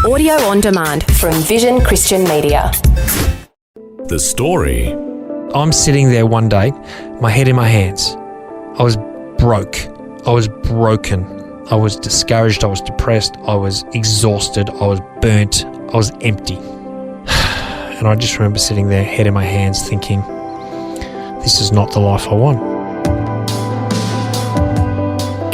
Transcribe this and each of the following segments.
Audio on demand from Vision Christian Media. The story. I'm sitting there one day, my head in my hands. I was broke. I was broken. I was discouraged. I was depressed. I was exhausted. I was burnt. I was empty. And I just remember sitting there, head in my hands, thinking, this is not the life I want.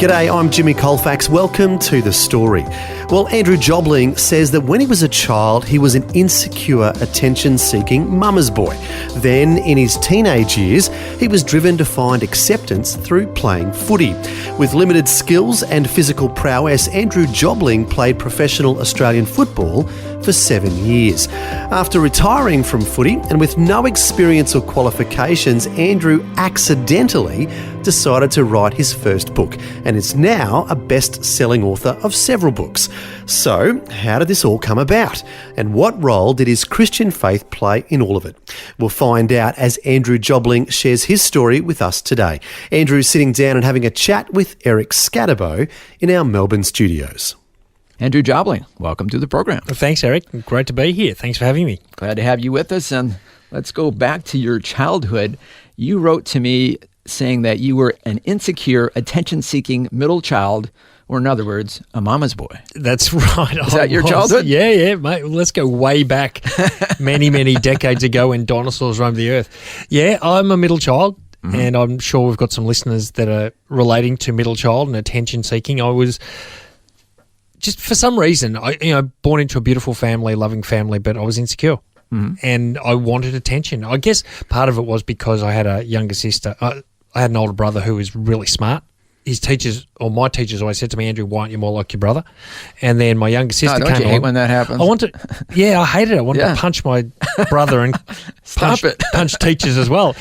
G'day, I'm Jimmy Colfax. Welcome to The Story. Well, Andrew Jobling says that when he was a child, he was an insecure, attention-seeking mama's boy. Then, in his teenage years, he was driven to find acceptance through playing footy. With limited skills and physical prowess, Andrew Jobling played professional Australian football for 7 years. After retiring from footy and with no experience or qualifications, Andrew accidentally decided to write his first book and is now a best-selling author of several books. So, how did this all come about? And what role did his Christian faith play in all of it? We'll find out as Andrew Jobling shares his story with us today. Andrew's sitting down and having a chat with Eric Scatterbo in our Melbourne studios. Andrew Jobling, welcome to the program. Well, thanks, Eric. Great to be here. Thanks for having me. Glad to have you with us. And let's go back to your childhood. You wrote to me saying that you were an insecure, attention-seeking middle child, or in other words, a mama's boy. That's right. Is that your childhood? Yeah, mate. Let's go way back many, many decades ago when dinosaurs roamed the earth. Yeah, I'm a middle child, and I'm sure we've got some listeners that are relating to middle child and attention-seeking. I was just, for some reason, born into a beautiful family, loving family, but I was insecure. And I wanted attention. I guess part of it was because I had a younger sister. I had an older brother who was really smart. His teachers, or my teachers, always said to me, Andrew, why aren't you more like your brother? And then my younger sister came along. Don't you hate when that happens? I hated it. I wanted to punch my brother and punch teachers as well.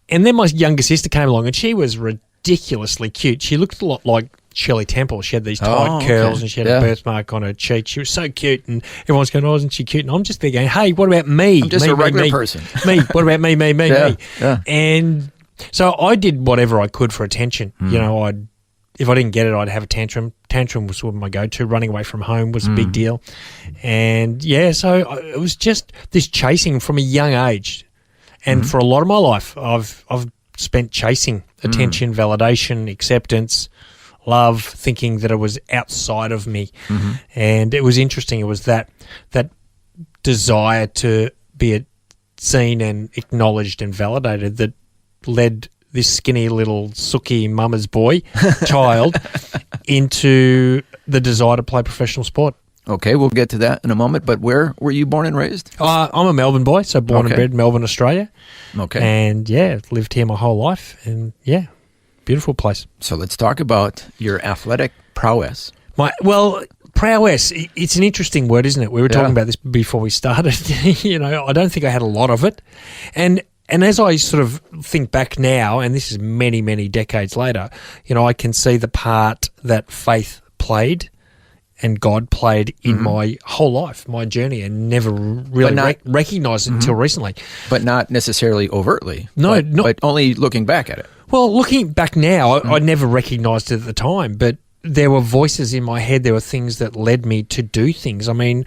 And then my younger sister came along and she was ridiculously cute. She looked a lot like Shirley Temple. She had these tight curls and she had a birthmark on her cheek. She was so cute and everyone's going, oh, isn't she cute? And I'm just thinking, hey, what about me? I'm just a regular person. Me. What about me? Me. Yeah. And so I did whatever I could for attention. If I didn't get it, I'd have a tantrum. Tantrum was sort of my go-to. Running away from home was a big deal. And so it was just this chasing from a young age. And for a lot of my life, I've spent chasing attention, validation, acceptance, love, thinking that it was outside of me. And it was interesting. It was that desire to be seen and acknowledged and validated that led this skinny little sooky mama's boy child into the desire to play professional sport. Okay, we'll get to that in a moment, but where were you born and raised? I'm a Melbourne boy, so born and bred Melbourne, Australia. Okay. And lived here my whole life, and beautiful place. So let's talk about your athletic prowess. Prow-ess, it's an interesting word, isn't it? We were talking about this before we started. I don't think I had a lot of it. And as I sort of think back now, and this is many, many decades later, I can see the part that faith played and God played in my whole life, my journey, and never really recognised it until recently. But not necessarily overtly. No, but only looking back at it. Well, looking back now, I never recognised it at the time, but there were voices in my head. There were things that led me to do things. I mean,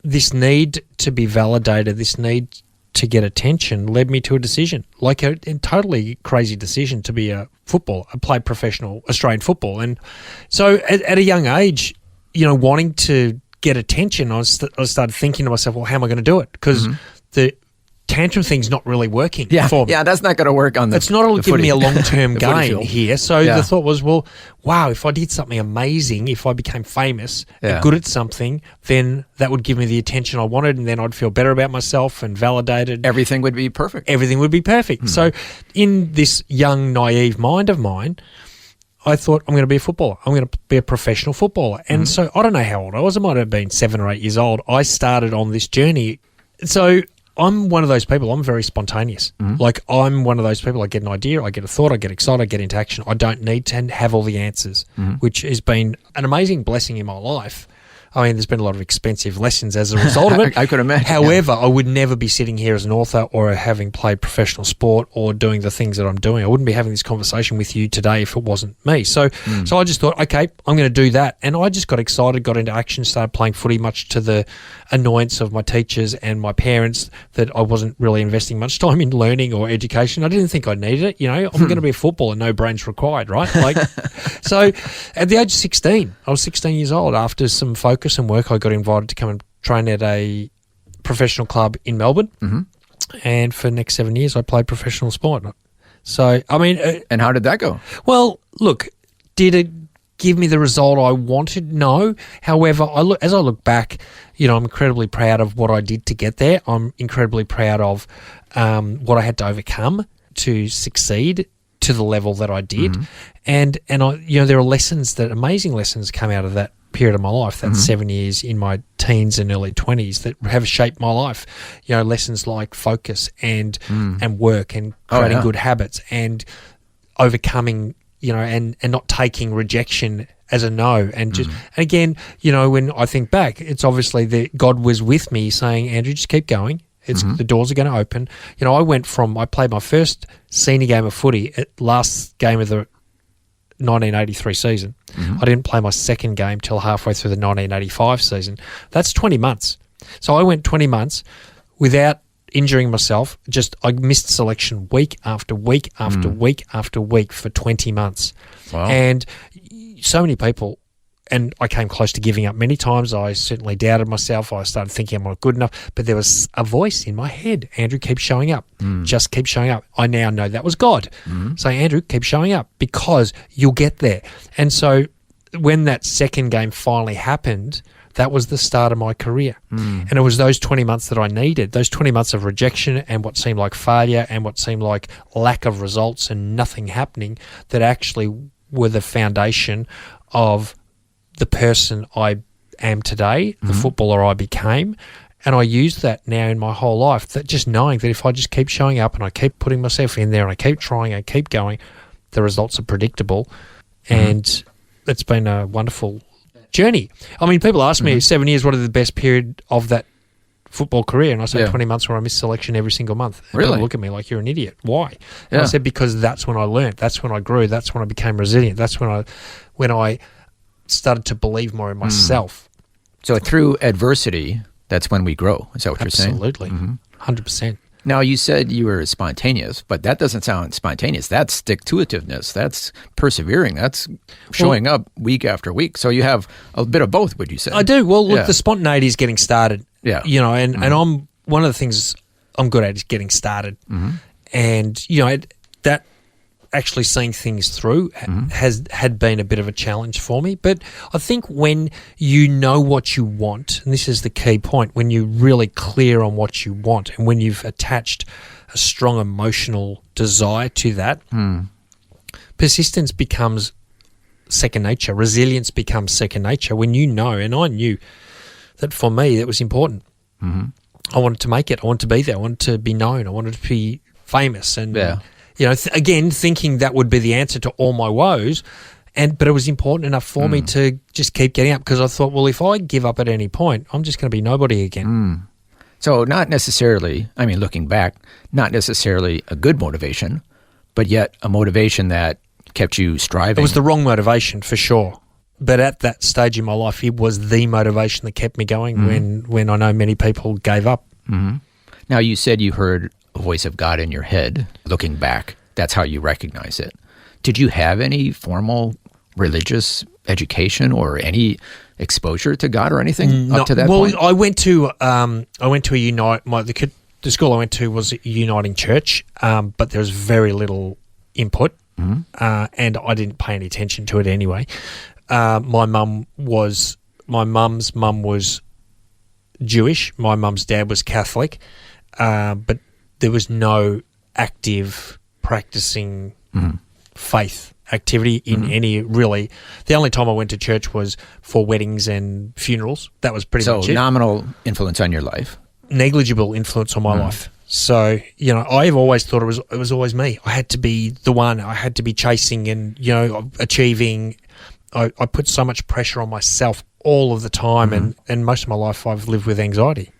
this need to be validated, this need to get attention led me to a decision, like a totally crazy decision to be a footballer. I played professional Australian football. And so at a young age, wanting to get attention, I started thinking to myself, well, how am I going to do it? Because the tantrum thing's not really working for me. Yeah, that's not going to work on it's not giving me a long-term gain here. So the thought was, well, wow, if I did something amazing, if I became famous and good at something, then that would give me the attention I wanted, and then I'd feel better about myself and validated. Everything would be perfect. Everything would be perfect. So in this young, naive mind of mine, I thought, I'm going to be a footballer. I'm going to be a professional footballer. And so I don't know how old I was. I might have been 7 or 8 years old. I started on this journey. So I'm one of those people, I'm very spontaneous. Like, I'm one of those people, I get an idea, I get a thought, I get excited, I get into action. I don't need to have all the answers, which has been an amazing blessing in my life. I mean, there's been a lot of expensive lessons as a result of it. I could imagine. However, I would never be sitting here as an author or having played professional sport or doing the things that I'm doing. I wouldn't be having this conversation with you today if it wasn't me. So I just thought, okay, I'm going to do that. And I just got excited, got into action, started playing footy, much to the annoyance of my teachers and my parents that I wasn't really investing much time in learning or education. I didn't think I needed it. I'm going to be a footballer, no brains required, right? So at the age of 16, I was 16 years old. After some focus and work, I got invited to come and train at a professional club in Melbourne. And for the next 7 years, I played professional sport. So, I mean... and how did that go? Well, look, did it give me the result I wanted? No. However, as I look back, I'm incredibly proud of what I did to get there. I'm incredibly proud of what I had to overcome to succeed to the level that I did. And I, there are amazing lessons come out of that period of my life, that 7 years in my teens and early 20s that have shaped my life. Lessons like focus and work and creating good habits and overcoming, and not taking rejection as a no. And just, and again, when I think back, it's obviously that God was with me saying, Andrew, just keep going. The doors are going to open. I played my first senior game of footy at last game of the 1983 season. I didn't play my second game till halfway through the 1985 season. That's 20 months. So I went 20 months without injuring myself. I missed selection week after week after week after week for 20 months. Wow. And so many people, and I came close to giving up many times. I certainly doubted myself. I started thinking I'm not good enough. But there was a voice in my head, Andrew, keep showing up. Just keep showing up. I now know that was God saying, Andrew, keep showing up because you'll get there. And so when that second game finally happened, that was the start of my career. And it was those 20 months that I needed, those 20 months of rejection and what seemed like failure and what seemed like lack of results and nothing happening, that actually were the foundation of the person I am today, the footballer I became. And I use that now in my whole life, that just knowing that if I just keep showing up and I keep putting myself in there and I keep trying and keep going, the results are predictable. And it's been a wonderful journey. I mean, people ask me, 7 years, what are the best period of that football career? And I say 20 months where I missed selection every single month. And Really? people look at me like, you're an idiot. Why? And I said, because that's when I learned. That's when I grew. That's when I became resilient. That's when I started to believe more in myself. So through adversity, that's when we grow. Is that what you're saying? Absolutely. 100%. Now, you said you were spontaneous, but that doesn't sound spontaneous. That's stick-to-itiveness. That's persevering. That's showing up week after week. So you have a bit of both, would you say? I do. Well, look, the spontaneity is getting started. Yeah. And I'm one of the things I'm good at is getting started. And, that actually seeing things through had been a bit of a challenge for me. But I think when you know what you want, and this is the key point, when you're really clear on what you want and when you've attached a strong emotional desire to that, persistence becomes second nature. Resilience becomes second nature when you know, and I knew that for me that was important. I wanted to make it. I wanted to be there. I wanted to be known. I wanted to be famous. And again, thinking that would be the answer to all my woes, but it was important enough for me to just keep getting up, because I thought, well, if I give up at any point, I'm just going to be nobody again. So not necessarily, looking back, not necessarily a good motivation, but yet a motivation that kept you striving. It was the wrong motivation for sure. But at that stage in my life, it was the motivation that kept me going when I know many people gave up. Now, you said you heard a voice of God in your head. Looking back, that's how you recognize it. Did you have any formal religious education or any exposure to God or anything up to that point? Well, I went to a the school I went to was a uniting church, but there was very little input, and I didn't pay any attention to it anyway. My mum's mum was Jewish. My mum's dad was Catholic, but there was no active practicing faith activity in any really. The only time I went to church was for weddings and funerals. That was pretty much it. So nominal influence on your life. Negligible influence on my life. So, I've always thought it was always me. I had to be the one. I had to be chasing and, achieving. I put so much pressure on myself all of the time, and most of my life I've lived with anxiety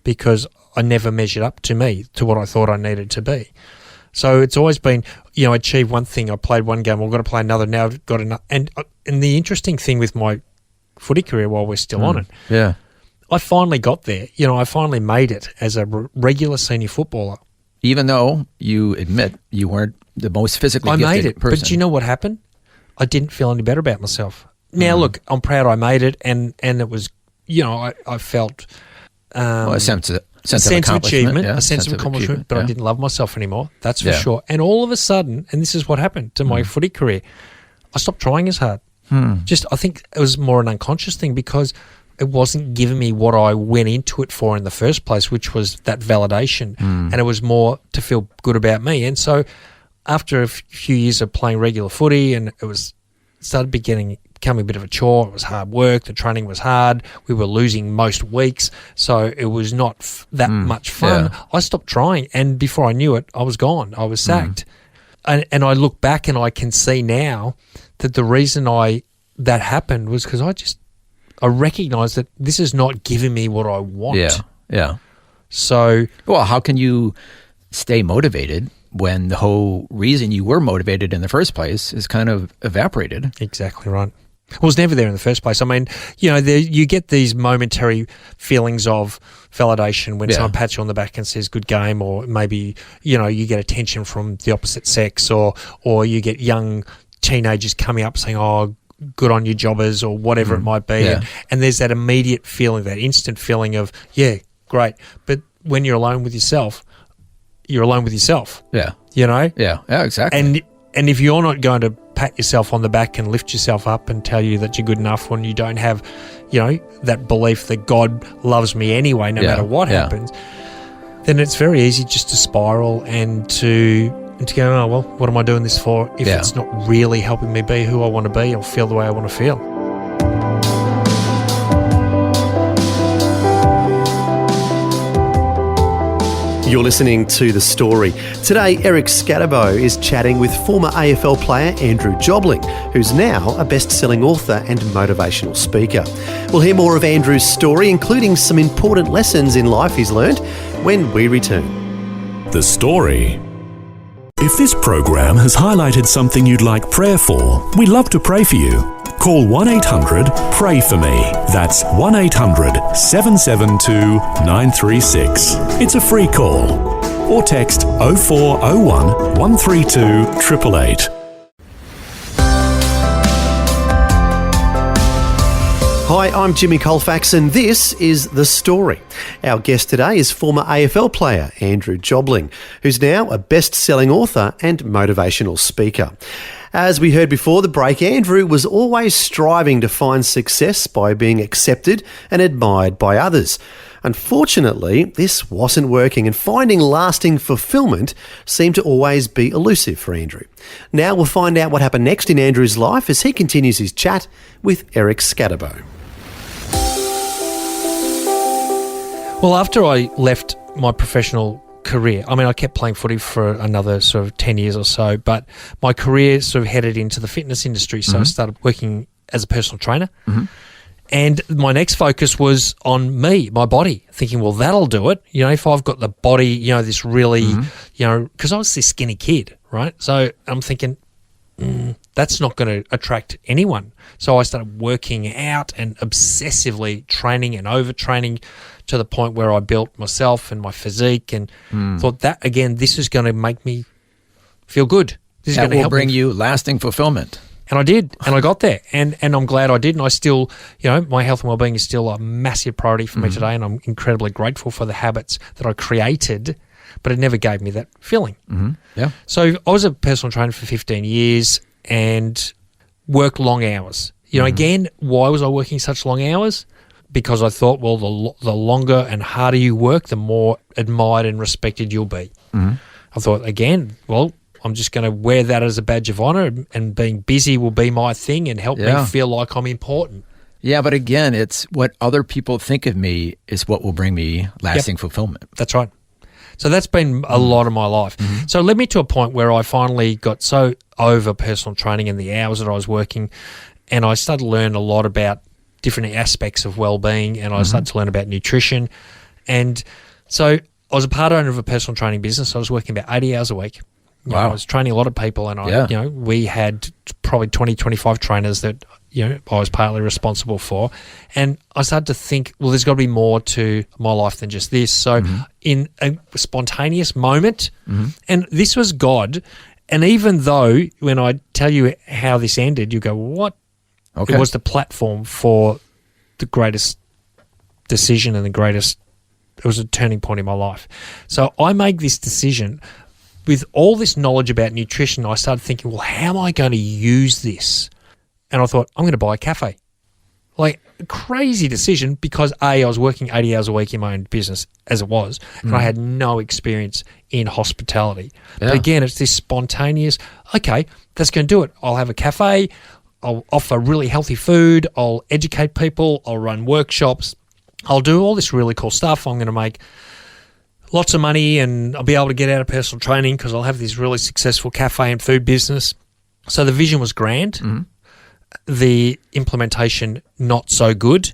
because I never measured up to what I thought I needed to be. So it's always been, I achieved one thing, I played one game, I've got to play another, now I've got another. And the interesting thing with my footy career while we're still on it, I finally got there. I finally made it as a regular senior footballer. Even though you admit you weren't the most physically gifted I made it, person. but do you know what happened? I didn't feel any better about myself. Now, look, I'm proud I made it, and it was, I felt a sense of achievement, yeah, a sense of accomplishment, but I didn't love myself anymore. That's for Yeah. sure. And all of a sudden, and this is what happened to my footy career, I stopped trying as hard. I think it was more an unconscious thing because it wasn't giving me what I went into it for in the first place, which was that validation, and it was more to feel good about me. And so after a few years of playing regular footy, and started becoming a bit of a chore. It was hard work. The training was hard. We were losing most weeks, so it was not that much fun. Yeah. I stopped trying, and before I knew it, I was gone. I was sacked. And I look back and I can see now that the reason that happened was because I recognised that this is not giving me what I want. Yeah. So, well, how can you stay motivated when the whole reason you were motivated in the first place is kind of evaporated? Exactly right. It was never there in the first place. I mean, you get these momentary feelings of validation when someone pats you on the back and says good game, or maybe, you get attention from the opposite sex, or you get young teenagers coming up saying, oh, good on you, jobbers, or whatever it might be. Yeah. And there's that immediate feeling, that instant feeling of, yeah, great. But when you're alone with yourself, you're alone with yourself. Yeah. Yeah, exactly. And if you're not going to pat yourself on the back and lift yourself up and tell you that you're good enough when you don't have, that belief that God loves me anyway, no matter what happens, then it's very easy just to spiral and to go, oh, well, what am I doing this for if it's not really helping me be who I want to be or feel the way I want to feel? You're listening to The Story. Today, Eric Scatterbo is chatting with former AFL player Andrew Jobling, who's now a best-selling author and motivational speaker. We'll hear more of Andrew's story, including some important lessons in life he's learned, when we return. The Story. If this program has highlighted something you'd like prayer for, we'd love to pray for you. Call 1-800-PRAY-FOR-ME. That's 1-800-772-936. It's a free call. Or text 0401 132 888. Hi, I'm Jimmy Colfax and this is The Story. Our guest today is former AFL player Andrew Jobling, who's now a best-selling author and motivational speaker. As we heard before the break, Andrew was always striving to find success by being accepted and admired by others. Unfortunately, this wasn't working, and finding lasting fulfillment seemed to always be elusive for Andrew. Now we'll find out what happened next in Andrew's life as he continues his chat with Eric Scatterbo. Well, after I left my professional career, I kept playing footy for another sort of 10 years or so, but my career sort of headed into the fitness industry. So I started working as a personal trainer. And my next focus was on me, my body, thinking, well, that'll do it. If I've got the body, this really, because I was this skinny kid, right? So I'm thinking, that's not going to attract anyone. So I started working out and obsessively training and overtraining to the point where I built myself and my physique, and thought that, again, this is going to make me feel good. This is going to help bring you lasting fulfillment. And I did, and I got there, and I'm glad I did, and I still, my health and well-being is still a massive priority for me today, and I'm incredibly grateful for the habits that I created, but it never gave me that feeling. Yeah. So I was a personal trainer for 15 years and worked long hours. Again, why was I working such long hours? Because I thought, well, the longer and harder you work, the more admired and respected you'll be. I thought, again, well, I'm just going to wear that as a badge of honour, and being busy will be my thing and help me feel like I'm important. Yeah, but again, it's what other people think of me is what will bring me lasting fulfillment. That's right. So that's been a lot of my life. So it led me to a point where I finally got so over personal training and the hours that I was working, and I started to learn a lot about different aspects of well-being, and I started to learn about nutrition. And so I was a part owner of a personal training business. I was working about 80 hours a week. Wow. I was training a lot of people, and we had probably 20, 25 trainers that, I was partly responsible for. And I started to think, well, there's got to be more to my life than just this. So in a spontaneous moment, and this was God, and even though when I tell you how this ended, you go, what? Okay. It was the platform for the greatest decision and it was a turning point in my life. So I made this decision with all this knowledge about nutrition. I started thinking, well, how am I going to use this? And I thought, I'm going to buy a cafe. Like, a crazy decision because, A, I was working 80 hours a week in my own business as it was, and I had no experience in hospitality. Yeah. But again, it's this spontaneous, okay, that's going to do it. I'll have a cafe. I'll offer really healthy food. I'll educate people. I'll run workshops. I'll do all this really cool stuff. I'm going to make lots of money, and I'll be able to get out of personal training because I'll have this really successful cafe and food business. So the vision was grand. The implementation not so good.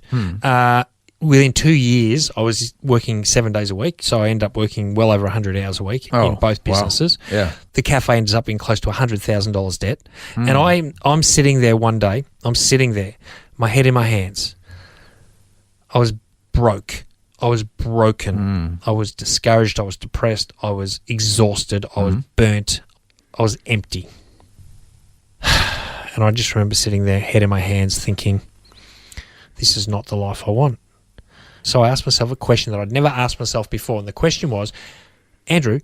Within 2 years, I was working 7 days a week, so I ended up working well over 100 hours a week in both businesses. Wow. Yeah. The cafe ends up being close to $100,000 debt, and I'm sitting there one day. I'm sitting there, my head in my hands. I was broke. I was broken. I was discouraged. I was depressed. I was exhausted. I was burnt. I was empty. And I just remember sitting there, head in my hands, thinking, this is not the life I want. So I asked myself a question that I'd never asked myself before. And the question was, Andrew,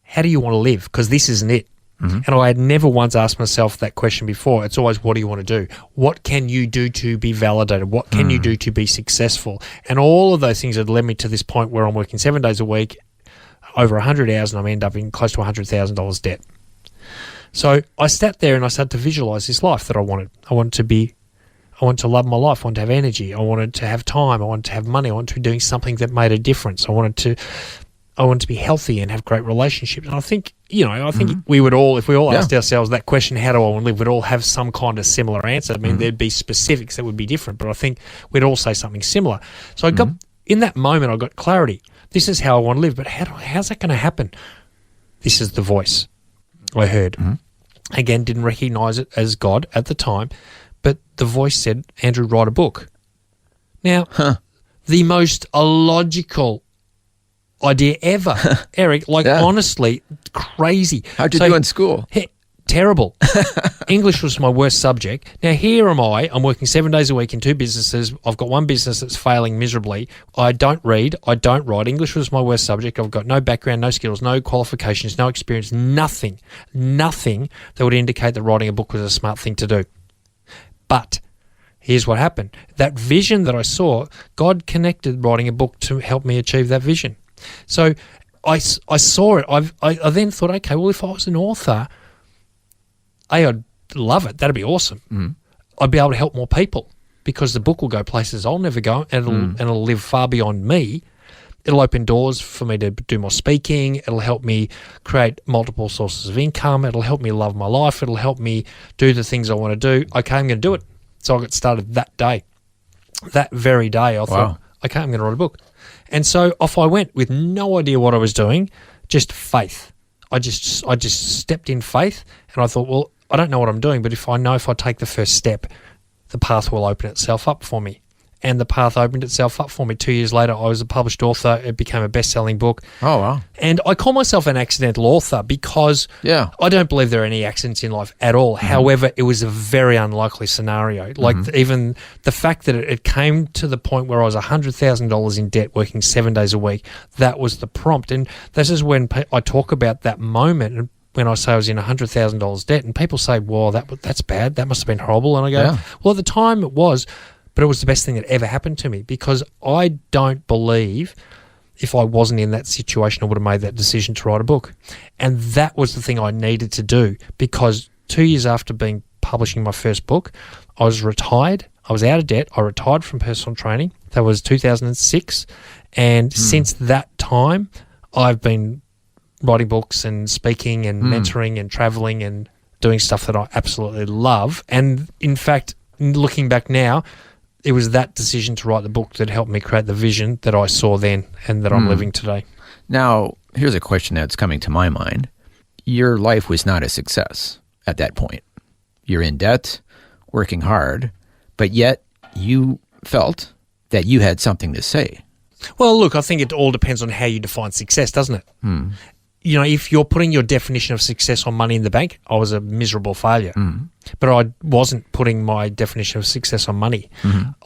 how do you want to live? Because this isn't it. And I had never once asked myself that question before. It's always, what do you want to do? What can you do to be validated? What can you do to be successful? And all of those things had led me to this point where I'm working 7 days a week, over 100 hours, and I end up in close to $100,000 debt. So I sat there and I started to visualize this life that I wanted. I wanted to love my life. I wanted to have energy. I wanted to have time. I wanted to have money. I wanted to be doing something that made a difference. I wanted to be healthy and have great relationships. And I think, we would all, if we all asked ourselves that question, how do I want to live, we'd all have some kind of similar answer. I mean, there'd be specifics that would be different, but I think we'd all say something similar. So I got, in that moment, I got clarity. This is how I want to live, but how's that going to happen? This is the voice I heard. Again, didn't recognize it as God at the time, but the voice said, Andrew, write a book. Now, the most illogical idea ever, Eric, honestly, crazy. How'd you do in school? Terrible. English was my worst subject. Now, here am I'm working 7 days a week in two businesses. I've got one business that's failing miserably. I don't read. I don't write. English was my worst subject. I've got no background, no skills, no qualifications, no experience, nothing that would indicate that writing a book was a smart thing to do. But here's what happened. That vision that I saw, God connected writing a book to help me achieve that vision. So I saw it. I then thought, okay, well, if I was an author, I'd love it. That'd be awesome. I'd be able to help more people because the book will go places I'll never go, and it'll live far beyond me. It'll open doors for me to do more speaking. It'll help me create multiple sources of income. It'll help me love my life. It'll help me do the things I want to do. Okay, I'm going to do it. So I got started that day. That very day, I thought, okay, I'm going to write a book. And so off I went with no idea what I was doing, just faith. I just stepped in faith, and I thought, well, I don't know what I'm doing, but if I take the first step, the path will open itself up for me. And the path opened itself up for me. 2 years later, I was a published author. It became a best-selling book. Oh, wow. And I call myself an accidental author because I don't believe there are any accidents in life at all. However, it was a very unlikely scenario. Like even the fact that it came to the point where I was $100,000 in debt working 7 days a week, that was the prompt. And this is when I talk about that moment when I say I was in $100,000 debt, and people say, well, that's bad. That must have been horrible. And I go, well, at the time it was, but it was the best thing that ever happened to me because I don't believe if I wasn't in that situation, I would have made that decision to write a book. And that was the thing I needed to do because 2 years after publishing my first book, I was retired. I was out of debt. I retired from personal training. That was 2006. And since that time, I've been writing books and speaking and mentoring and traveling and doing stuff that I absolutely love. And in fact, looking back now, it was that decision to write the book that helped me create the vision that I saw then and that I'm living today. Now, here's a question that's coming to my mind. Your life was not a success at that point. You're in debt, working hard, but yet you felt that you had something to say. Well, look, I think it all depends on how you define success, doesn't it? You know, if you're putting your definition of success on money in the bank, I was a miserable failure. But I wasn't putting my definition of success on money.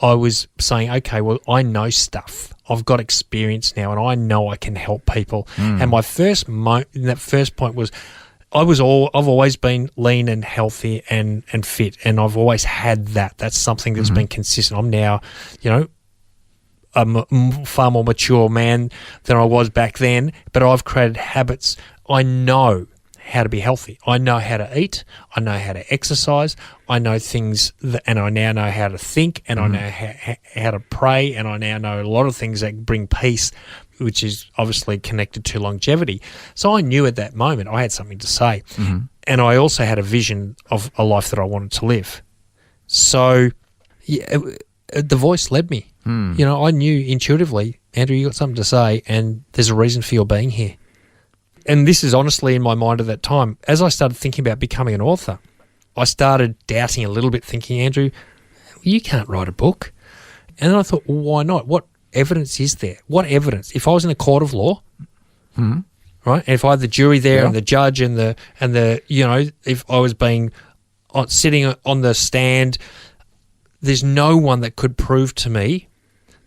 I was saying, okay, well, I know stuff. I've got experience now, and I know I can help people. And my first that first point was, I've always been lean and healthy and fit, and I've always had that. That's something that's been consistent. I'm now, you know, a far more mature man than I was back then, but I've created habits. I know how to be healthy. I know how to eat. I know how to exercise. I know things, and I now know how to think, and I know how to pray, and I now know a lot of things that bring peace, which is obviously connected to longevity. So I knew at that moment I had something to say, and I also had a vision of a life that I wanted to live. So yeah, the voice led me. You know, I knew intuitively, Andrew, you got something to say, and there's a reason for your being here. And this is honestly in my mind at that time. As I started thinking about becoming an author, I started doubting a little bit, thinking, Andrew, you can't write a book. And then I thought, well, why not? What evidence is there? What evidence? If I was in a court of law, right, and if I had the jury there and the judge and the you know, if I was sitting on the stand, there's no one that could prove to me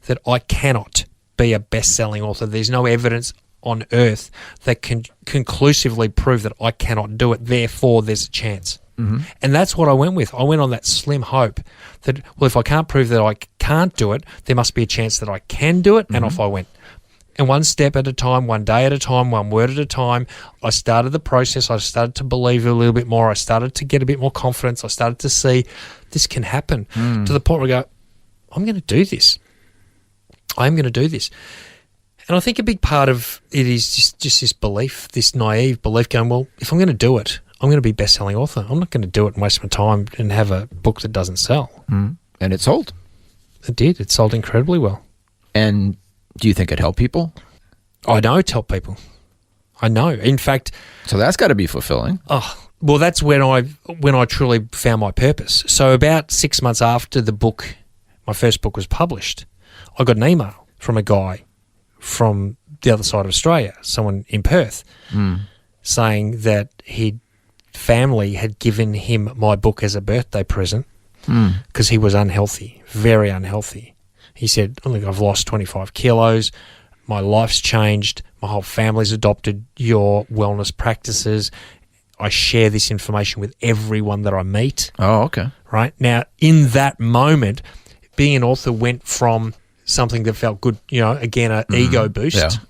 that I cannot be a best-selling author. There's no evidence on earth that can conclusively prove that I cannot do it. Therefore, there's a chance. And that's what I went with. I went on that slim hope that, well, if I can't prove that I can't do it, there must be a chance that I can do it, and off I went. And one step at a time, one day at a time, one word at a time, I started the process. I started to believe a little bit more. I started to get a bit more confidence. I started to see this can happen to the point where I go, I'm going to do this. I am going to do this. And I think a big part of it is just this belief, this naive belief going, well, if I'm going to do it, I'm going to be a best-selling author. I'm not going to do it and waste my time and have a book that doesn't sell. And it sold. It did. It sold incredibly well. And do you think it helped people? I know it helped people. I know. In fact... So that's got to be fulfilling. Oh, well, that's when I truly found my purpose. So about 6 months after the book, my first book was published, I got an email from a guy from the other side of Australia, someone in Perth, saying that family had given him my book as a birthday present because he was unhealthy, very unhealthy. He said, oh, look, I've lost 25 kilos, my life's changed, my whole family's adopted your wellness practices. I share this information with everyone that I meet. Oh, okay. Right? Now, in that moment, being an author went from something that felt good, you know, again, an ego boost,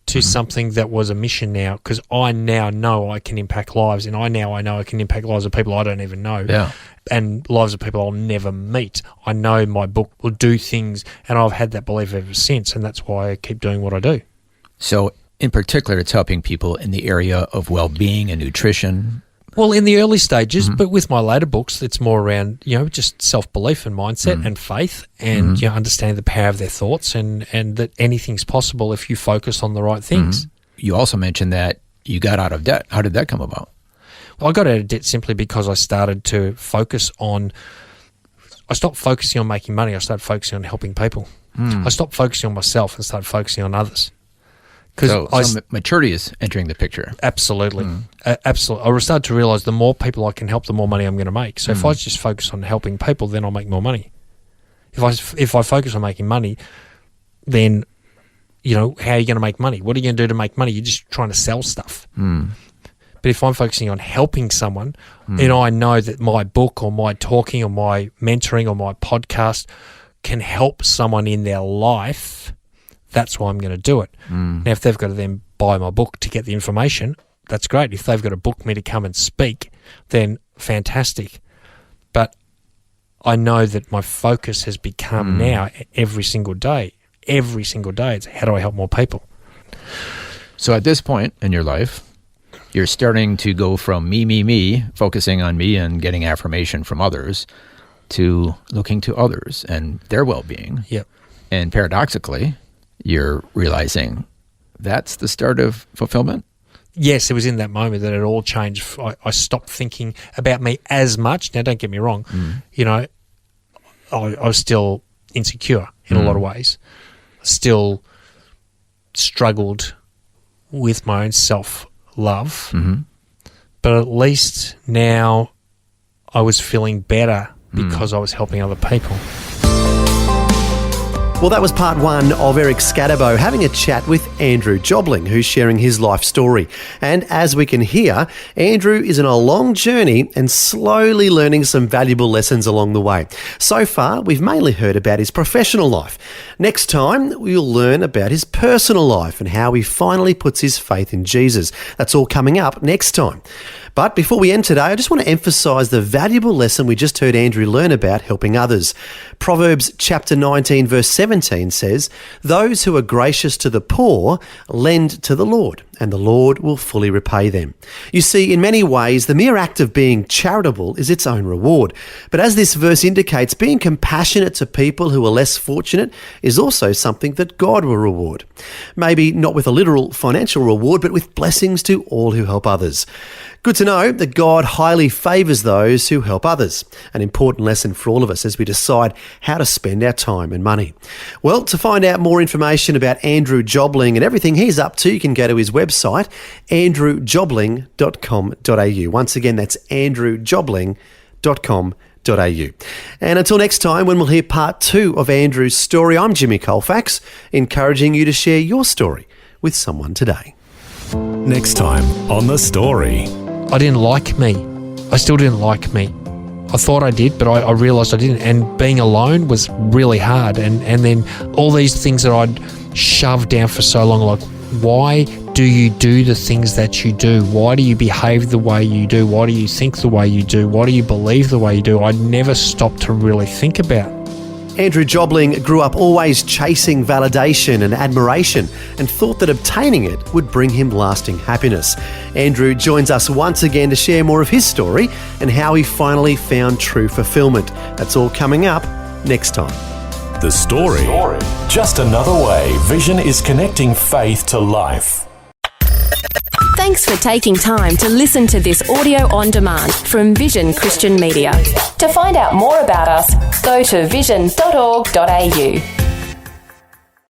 to something that was a mission now, because I now know I can impact lives, and I know I can impact lives of people I don't even know, and lives of people I'll never meet. I know my book will do things, and I've had that belief ever since, and that's why I keep doing what I do. So in particular, it's helping people in the area of well-being and nutrition. Well, in the early stages, but with my later books, it's more around, you know, just self-belief and mindset and faith, and you know, understanding the power of their thoughts, and that anything's possible if you focus on the right things. You also mentioned that you got out of debt. How did that come about? Well, I got out of debt simply because I started to I stopped focusing on making money. I started focusing on helping people. I stopped focusing on myself and started focusing on others. So maturity is entering the picture. Absolutely. Absolutely. I started to realise the more people I can help, the more money I'm going to make. So if I just focus on helping people, then I'll make more money. If I focus on making money, then, you know, how are you going to make money? What are you going to do to make money? You're just trying to sell stuff. But if I'm focusing on helping someone, and I know that my book or my talking or my mentoring or my podcast can help someone in their life, that's why I'm going to do it. Now, if they've got to then buy my book to get the information, that's great. If they've got to book me to come and speak, then fantastic. But I know that my focus has become now every single day, it's how do I help more people? So at this point in your life, you're starting to go from me, focusing on me and getting affirmation from others, to looking to others and their well-being. Yep. And paradoxically, you're realizing that's the start of fulfillment. Yes, it was in that moment that it all changed. I stopped thinking about me as much. Now, don't get me wrong. You know, I was still insecure in a lot of ways. Still struggled with my own self-love. But at least now I was feeling better because I was helping other people. Well, that was part one of Eric Scatterbo having a chat with Andrew Jobling, who's sharing his life story. And as we can hear, Andrew is on a long journey and slowly learning some valuable lessons along the way. So far, we've mainly heard about his professional life. Next time, we'll learn about his personal life and how he finally puts his faith in Jesus. That's all coming up next time. But before we end today, I just want to emphasise the valuable lesson we just heard Andrew learn about helping others. Proverbs chapter 19 verse 17 says, "Those who are gracious to the poor lend to the Lord, and the Lord will fully repay them." You see, in many ways, the mere act of being charitable is its own reward. But as this verse indicates, being compassionate to people who are less fortunate is also something that God will reward. Maybe not with a literal financial reward, but with blessings to all who help others. Good to know that God highly favours those who help others. An important lesson for all of us as we decide how to spend our time and money. Well, to find out more information about Andrew Jobling and everything he's up to, you can go to his website, andrewjobling.com.au. Once again, that's andrewjobling.com.au. And until next time, when we'll hear part two of Andrew's story, I'm Jimmy Colfax, encouraging you to share your story with someone today. Next time on The Story. I didn't like me. I still didn't like me. I thought I did, but I realised I didn't. And being alone was really hard. And then all these things that I'd shoved down for so long, like, why do you do the things that you do? Why do you behave the way you do? Why do you think the way you do? Why do you believe the way you do? I never stopped to really think about. Andrew Jobling grew up always chasing validation and admiration and thought that obtaining it would bring him lasting happiness. Andrew joins us once again to share more of his story and how he finally found true fulfillment. That's all coming up next time. The Story. Just another way Vision is connecting faith to life. Thanks for taking time to listen to this audio on demand from Vision Christian Media. To find out more about us, go to vision.org.au.